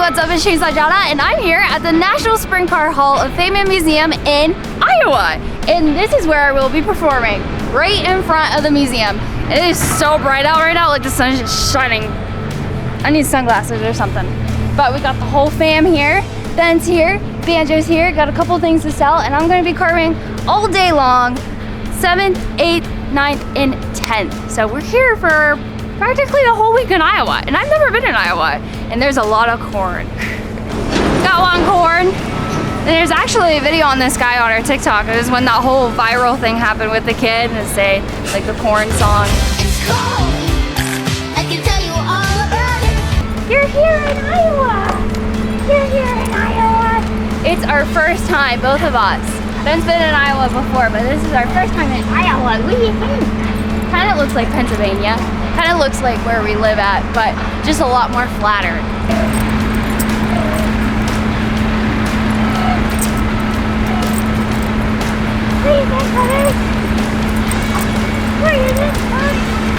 what's up? It's Chainsaw Jana, and I'm here at the National Sprint Car Hall of Fame and Museum in Iowa. And this is where I will be performing, right in front of the museum. And it is so bright out right now, like the sun is just shining. I need sunglasses or something. But we got the whole fam here, Ben's here, Banjo's here, got a couple things to sell, and I'm gonna be carving all day long, 7th, 8th, 9th, and 10th. So we're here for practically the whole week in Iowa, and I've never been in Iowa, and there's a lot of corn. Got one corn. And there's actually a video on this guy on our TikTok. It was when that whole viral thing happened with the kid and say like the corn song. It's cold. I can tell you all about it. You're here in Iowa. You're here in Iowa. It's our first time, both of us. Ben's been in Iowa before, but this is our first time in Iowa. What do you think? Kind of looks like Pennsylvania. Kind of looks like where we live at, but just a lot more flatter.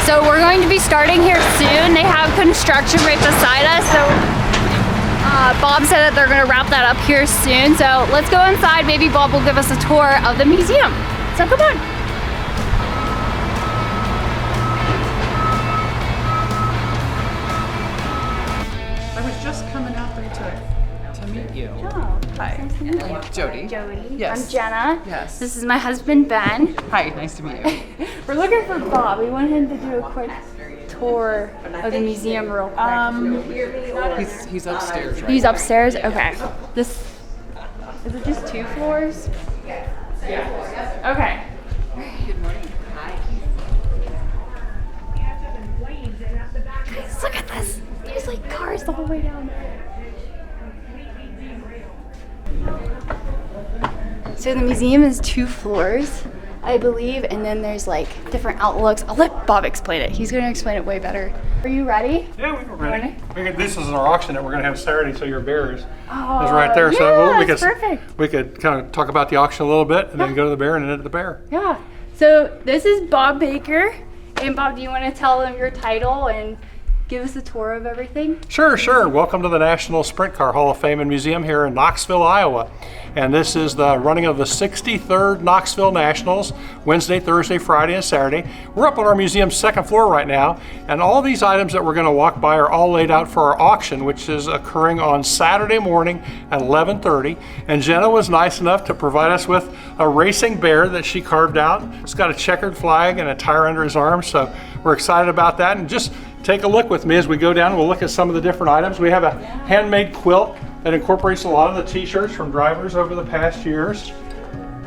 So we're going to be starting here soon. They have construction right beside us, so Bob said that they're going to wrap that up here soon. So let's go inside. Maybe Bob will give us a tour of the museum. So come on. Coming out there to meet you. Oh, Hi. nice to meet you. Jody. Jody. Yes. I'm Jenna. Yes. This is my husband, Ben. Hi, nice to meet you. We're looking for Bob. We want him to do a quick tour of the museum real quick. He's upstairs right He's upstairs? Okay. This, is it just 2 floors? Yeah. Okay. Good morning. Hi. Guys, look at this. There's like cars the whole way down. So the museum is 2 floors, I believe, and then there's like different outlooks. I'll let Bob explain it. He's going to explain it way better. Are you ready? Yeah, we're ready. This is our auction that we're going to have Saturday, so your bear is Oh, right there. Yeah, So that's perfect. we could kind of talk about the auction a little bit, and then go to the bear and end at the bear. Yeah. So this is Bob Baker. And Bob, do you want to tell them your title and give us a tour of everything? Sure. Welcome to the National Sprint Car Hall of Fame and Museum here in Knoxville, Iowa. And this is the running of the 63rd Knoxville Nationals, Wednesday, Thursday, Friday, and Saturday. We're up on our museum's 2nd floor right now, and all these items that we're going to walk by are all laid out for our auction, which is occurring on Saturday morning at 11:30. And Jenna was nice enough to provide us with a racing bear that she carved out. It's got a checkered flag and a tire under his arm, so we're excited about that. And just take a look with me as we go down. We'll look at some of the different items. We have a handmade quilt that incorporates a lot of the t-shirts from drivers over the past years.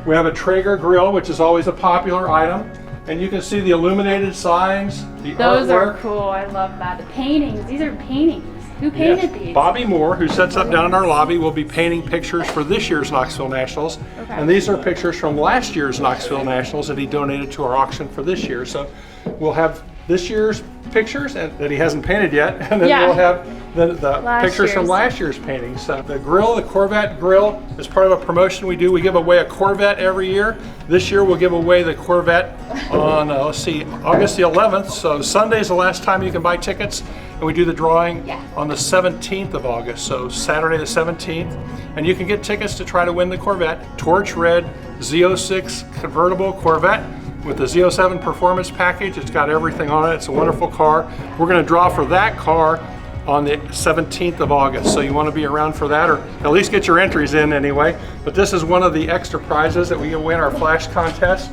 We have a Traeger grill, which is always a popular item. And you can see the illuminated signs, the Those artwork. are cool. I love that. The paintings. These are paintings. Who painted these? Bobby Moore, who sets up down in our lobby, will be painting pictures for this year's Knoxville Nationals. Okay. And these are pictures from last year's Knoxville Nationals that he donated to our auction for this year. So we'll have this year's pictures that he hasn't painted yet, and then we'll have the pictures from last year's paintings. So the grill, the Corvette grill, is part of a promotion we do. We give away a Corvette every year. This year we'll give away the Corvette on, August the 11th. So Sunday's the last time you can buy tickets, and we do the drawing on the 17th of August, so Saturday the 17th. And you can get tickets to try to win the Corvette, Torch Red Z06 convertible Corvette with the Z07 performance package. It's got everything on it. It's a wonderful car. We're going to draw for that car on the 17th of August. So you want to be around for that, or at least get your entries in anyway. But this is one of the extra prizes that we give away in our flash contest.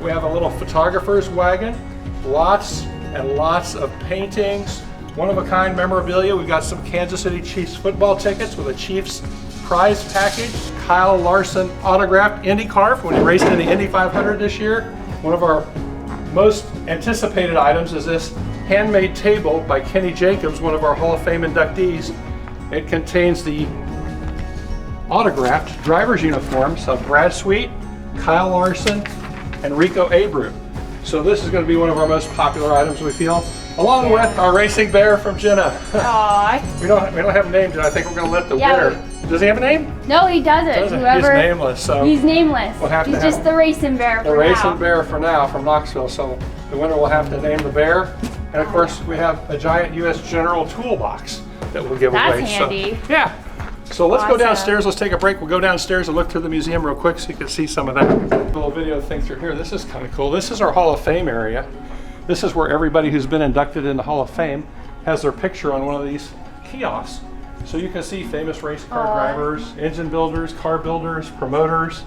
We have a little photographer's wagon, lots and lots of paintings, one-of-a-kind memorabilia. We've got some Kansas City Chiefs football tickets with a Chiefs prize package. Kyle Larson autographed Indy car when he raced in the Indy 500 this year. One of our most anticipated items is this handmade table by Kenny Jacobs, one of our Hall of Fame inductees. It contains the autographed driver's uniforms of Brad Sweet, Kyle Larson, and Rico Abreu. So this is going to be one of our most popular items, we feel, along with our racing bear from Jenna. Aww. we don't have a name, Jenna. I think we're going to let the winner. Does he have a name? No, he doesn't. Whoever, he's nameless. So he's nameless. We'll have he's to just the racing bear for now. The racing bear for now from Knoxville. So the winner will have to name the bear. And of course, we have a giant U.S. General toolbox that we'll give That's away. handy. So, yeah. So let's go Awesome. downstairs. Let's take a break. We'll go downstairs and look through the museum real quick so you can see some of that. Little video thing through here. This is kind of cool. This is our Hall of Fame area. This is where everybody who's been inducted in the Hall of Fame has their picture on one of these kiosks. So you can see famous race car drivers, engine builders, car builders, promoters,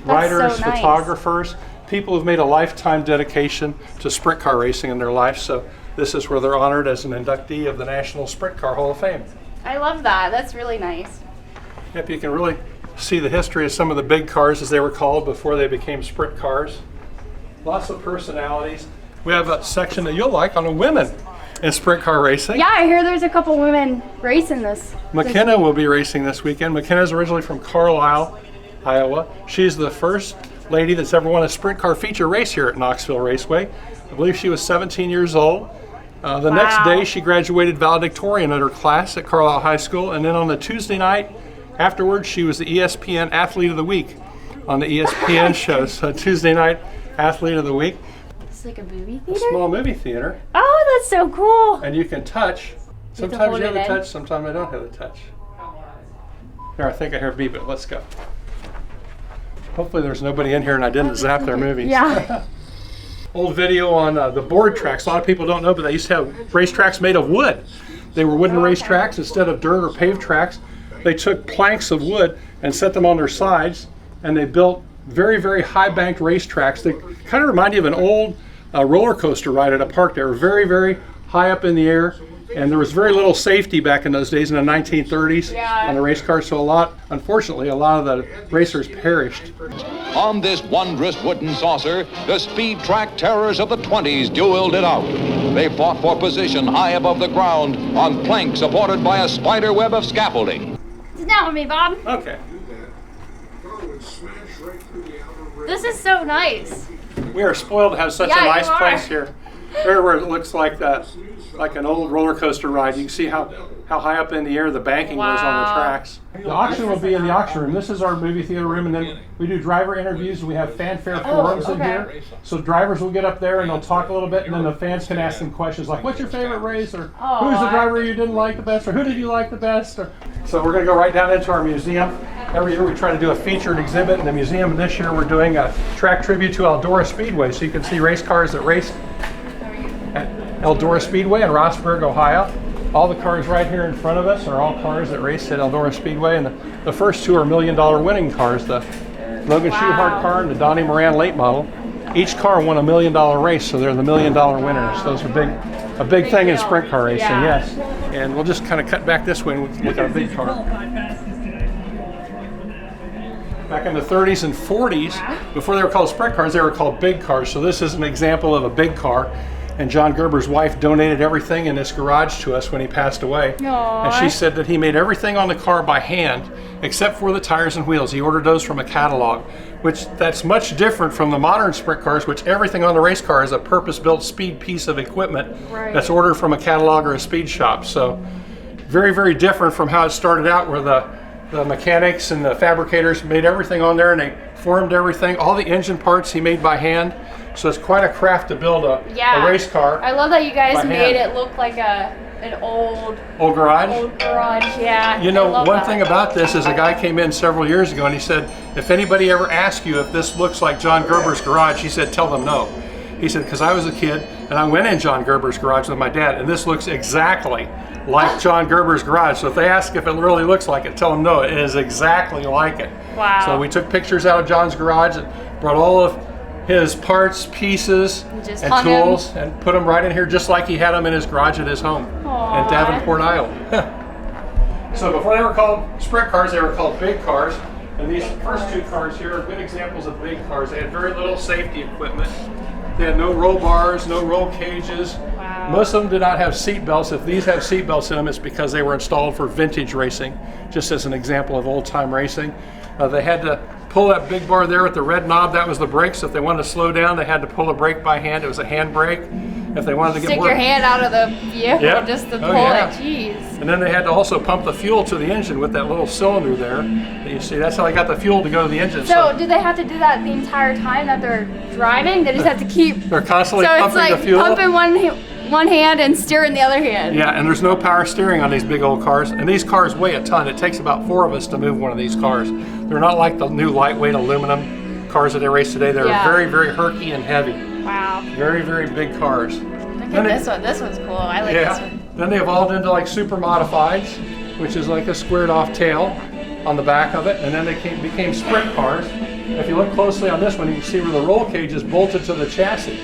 writers, so nice. photographers, people who've made a lifetime dedication to sprint car racing in their life. So this is where they're honored as an inductee of the National Sprint Car Hall of Fame. I love that. That's really nice. Yep, you can really see the history of some of the big cars as they were called before they became sprint cars. Lots of personalities. We have a section that you'll like on the women in sprint car racing. Yeah, I hear there's a couple women racing this. McKenna will be racing this weekend. McKenna's originally from Carlisle, Iowa. She's the first lady that's ever won a sprint car feature race here at Knoxville Raceway. I believe she was 17 years old. The next day she graduated valedictorian at her class at Carlisle High School, and then on the Tuesday night afterwards she was the ESPN Athlete of the Week on the ESPN show. So Tuesday night Athlete of the Week. It's like a movie A theater? small movie theater. Oh, that's so cool. And you can touch. Sometimes hold you have it the in. touch, sometimes I don't have the touch. Here, I think I hear beep it. Let's go. Hopefully there's nobody in here and I didn't zap their movies. Yeah. Old video on the board tracks. A lot of people don't know, but they used to have racetracks made of wood. They were wooden racetracks instead of dirt or paved tracks. They took planks of wood and set them on their sides, and they built very, very high banked racetracks. They kind of remind you of an old roller coaster ride at a park. They were very, very high up in the air, and there was very little safety back in those days in the 1930s on the race cars. So unfortunately, a lot of the racers perished. On this wondrous wooden saucer, the speed track terrors of the 20s dueled it out. They fought for position high above the ground on planks supported by a spider web of scaffolding. Sit down with me, Bob. Okay. This is so nice. We are spoiled to have such a Yeah, nice you are. place here. There where it looks like like an old roller coaster ride. You can see how high up in the air the banking was on the Wow. tracks. The auction will be in the auction room. This is our movie theater room, and then we do driver interviews. We have fanfare forums in here. So drivers will get up there and they'll talk a little bit, and then the fans can ask them questions like, what's your favorite race? Or who's the driver you didn't like the best? Or who did you like the best? So we're going to go right down into our museum. Every year we try to do a featured exhibit in the museum, and this year we're doing a track tribute to Eldora Speedway. So you can see race cars that race at Eldora Speedway in Rossburg, Ohio. All the cars right here in front of us are all cars that race at Eldora Speedway, and the first two are $1 million winning cars, the Logan Schuchart car and the Donnie Moran late model. Each car won $1 million race, so they're the $1 million winners. Those are a big thing in sprint car racing, yes. And we'll just kind of cut back this way and look at a big car. Back in the 30s and 40s, before they were called sprint cars, they were called big cars. So this is an example of a big car. And John Gerber's wife donated everything in this garage to us when he passed away. Aww. And she said that he made everything on the car by hand, except for the tires and wheels. He ordered those from a catalog, which that's much different from the modern sprint cars, which everything on the race car is a purpose-built speed piece of equipment that's ordered from a catalog or a speed shop. So very, very different from how it started out, where the mechanics and the fabricators made everything on there and they formed everything. All the engine parts he made by hand. So it's quite a craft to build a race car. I love that you guys by made hand. it look like an old garage. Yeah. You know, I love one that. thing about this is a guy came in several years ago and he said, if anybody ever asks you if this looks like John Gerber's garage, he said, tell them no. He said, because I was a kid and I went in John Gerber's garage with my dad, and this looks exactly like John Gerber's garage. So if they ask if it really looks like it, tell them no, it is exactly like it. Wow. So we took pictures out of John's garage and brought all of his parts, pieces, just and hung tools and put them right in here just like he had them in his garage at his home in Davenport, Iowa. So before they were called sprint cars, they were called big cars. And these first two cars here are good examples of big cars. They had very little safety equipment. They had no roll bars, no roll cages. Wow. Most of them did not have seat belts. If these have seat belts in them, it's because they were installed for vintage racing, just as an example of old time racing. They had to pull that big bar there with the red knob. That was the brakes. If they wanted to slow down, they had to pull the brake by hand. It was a hand brake. If they wanted to get Stick more, your hand out of the vehicle just to pull it. Jeez. And then they had to also pump the fuel to the engine with that little cylinder there that you see. That's how they got the fuel to go to the engine. So do they have to do that the entire time that they're driving? They just have to keep. They're constantly So it's pumping like the fuel. pumping one hand and steer in the other hand. Yeah, and there's no power steering on these big old cars. And these cars weigh a ton. It takes about 4 of us to move one of these cars. They're not like the new lightweight aluminum cars that they race today. They're very, very herky and heavy. Wow. Very, very big cars. Look at this one. This one's cool. I like this one. Then they evolved into like super modifieds, which is like a squared off tail on the back of it. And then they became sprint cars. If you look closely on this one, you can see where the roll cage is bolted to the chassis.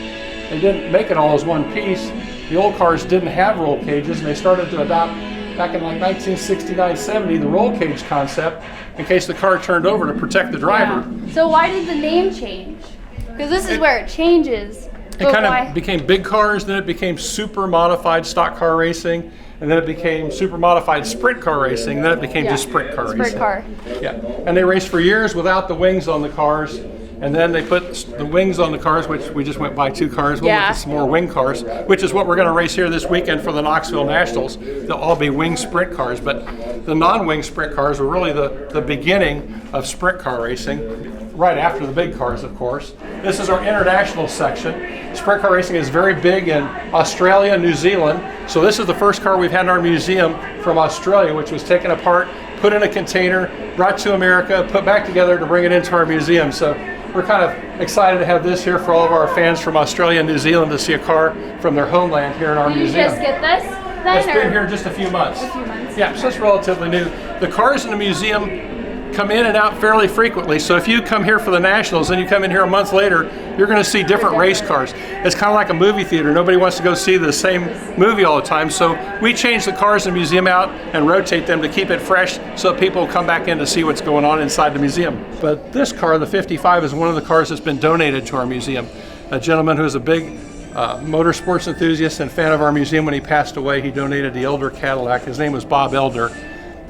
They didn't make it all as one piece. The old cars didn't have roll cages, and they started to adopt, back in like 1969-70, the roll cage concept in case the car turned over to protect the driver. Yeah. So why did the name change? Because this is where it changes. It kind of became big cars, then it became super modified stock car racing, and then it became super modified sprint car racing, and then it became just sprint car racing. Sprint car. Yeah, and they raced for years without the wings on the cars, and then they put the wings on the cars, which we just went by 2 cars. We'll look at some more wing cars, which is what we're going to race here this weekend for the Knoxville Nationals. They'll all be wing sprint cars, but the non-wing sprint cars were really the beginning of sprint car racing, right after the big cars, of course. This is our international section. Sprint car racing is very big in Australia, New Zealand. So this is the first car we've had in our museum from Australia, which was taken apart, put in a container, brought to America, put back together to bring it into our museum. So we're kind of excited to have this here for all of our fans from Australia and New Zealand to see a car from their homeland here in our museum. Did you just get this then? It's been here just a few months. A few months. Yeah, so it's relatively new. The cars in the museum come in and out fairly frequently. So if you come here for the Nationals and you come in here a month later, you're going to see different race cars. It's kind of like a movie theater. Nobody wants to go see the same movie all the time. So we change the cars in the museum out and rotate them to keep it fresh so that people come back in to see what's going on inside the museum. But this car, the 55, is one of the cars that's been donated to our museum. A gentleman who is a big motorsports enthusiast and fan of our museum, when he passed away, he donated the Elder Cadillac. His name was Bob Elder,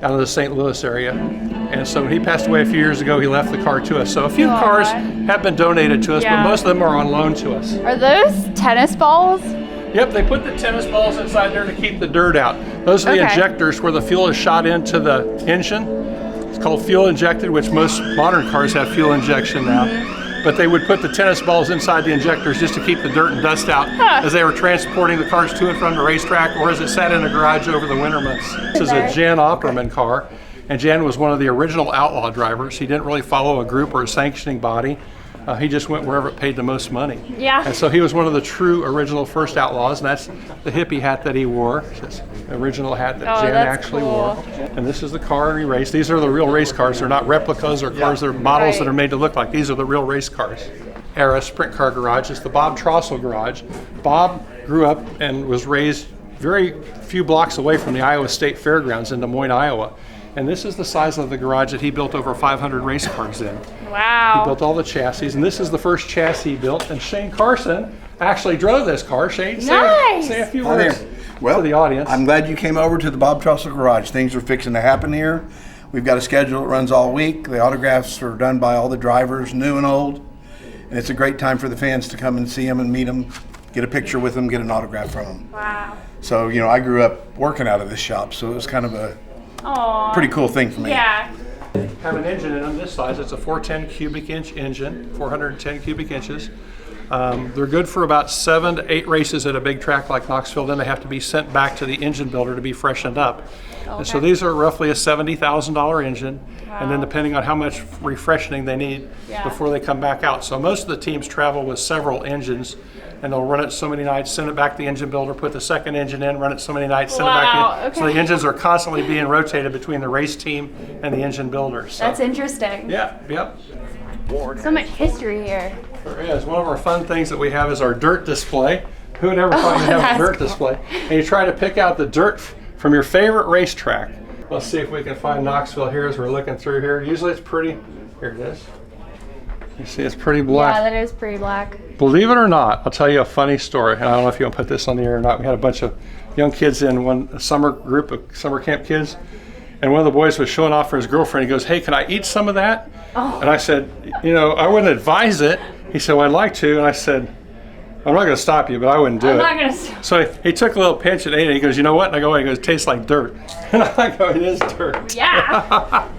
out of the St. Louis area. And so when he passed away a few years ago, he left the car to us. So a few cars have been donated to us, but most of them are on loan to us. Are those tennis balls? Yep, they put the tennis balls inside there to keep the dirt out. Those are the injectors where the fuel is shot into the engine. It's called fuel injected, which most modern cars have fuel injection now. But they would put the tennis balls inside the injectors just to keep the dirt and dust out as they were transporting the cars to and from the racetrack, or as it sat in the garage over the winter months. This is a Jan Opperman car, and Jan was one of the original outlaw drivers. He didn't really follow a group or a sanctioning body. He just went wherever it paid the most money. Yeah. And so he was one of the true original first outlaws, and that's the hippie hat that he wore. It's the original hat that Jan actually wore. And this is the car he raced. These are the real race cars. They're not replicas or cars, they're models that are made to look like. These are the real race cars. Era Sprint Car Garage. It's the Bob Trossel Garage. Bob grew up and was raised very few blocks away from the Iowa State Fairgrounds in Des Moines, Iowa. And this is the size of the garage that he built over 500 race cars in. Wow. He built all the chassis, and this is the first chassis he built. And Shane Carson actually drove this car. Shane, say a few words to the audience. I'm glad you came over to the Bob Trossel Garage. Things are fixing to happen here. We've got a schedule that runs all week. The autographs are done by all the drivers, new and old. And it's a great time for the fans to come and see them and meet them, get a picture with them, get an autograph from them. Wow. So, you know, I grew up working out of this shop, so it was kind of a pretty cool thing for me. Yeah. Have an engine in them this size. It's a 410 cubic inch engine, 410 cubic inches. They're good for about 7 to 8 races at a big track like Knoxville. Then they have to be sent back to the engine builder to be freshened up. And so these are roughly a $70,000 engine, and then depending on how much refreshing they need before they come back out. So most of the teams travel with several engines, and they'll run it so many nights, send it back to the engine builder, put the second engine in, run it so many nights, send it back in. So the engines are constantly being rotated between the race team and the engine builder. So. That's interesting. Yeah, yep. So much history here. There is. One of our fun things that we have is our dirt display. Who would ever thought you'd have a dirt display? And you try to pick out the dirt from your favorite racetrack. Let's see if we can find Knoxville here as we're looking through here. Usually it's pretty, here it is. You see it's pretty black. Yeah, that is pretty black. Believe it or not, I'll tell you a funny story. And I don't know if you want to put this on the air or not. We had a bunch of young kids in a summer group of summer camp kids. And one of the boys was showing off for his girlfriend. He goes, "Hey, can I eat some of that?" Oh. And I said, "You know, I wouldn't advise it." He said, "Well, I'd like to." And I said, "I'm not going to stop you, but I wouldn't do it." I'm not going to. So he took a little pinch and ate it. He goes, "You know what?" And I go, "He goes, it tastes like dirt." And I go, "It is dirt." Yeah.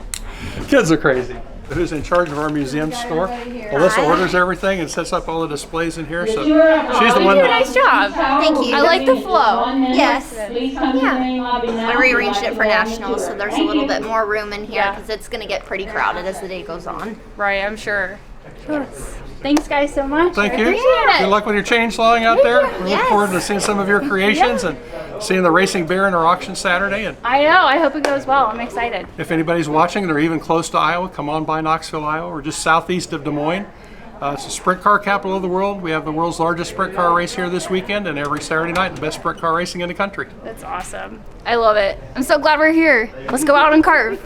Kids are crazy. who's in charge of our museum store. Alyssa orders everything and sets up all the displays in here. So she's the one You do a that nice job. Thank you. I like the flow. Yes. Yeah. I rearranged it for nationals, so there's a little bit more room in here because it's going to get pretty crowded as the day goes on. Right, I'm sure. Yes. Thanks guys so much. Thank you. Appreciate it. Good luck with your chainslawing out there. We look Yes. forward to seeing some of your creations and seeing the racing bear in our auction Saturday. And I know. I hope it goes well. I'm excited. if anybody's watching and they're even close to Iowa, come on by Knoxville, Iowa. We're just southeast of Des Moines. It's the sprint car capital of the world. We have the world's largest sprint car race here this weekend, and every Saturday night, the best sprint car racing in the country. That's awesome. I love it. I'm so glad we're here. Let's go out and carve.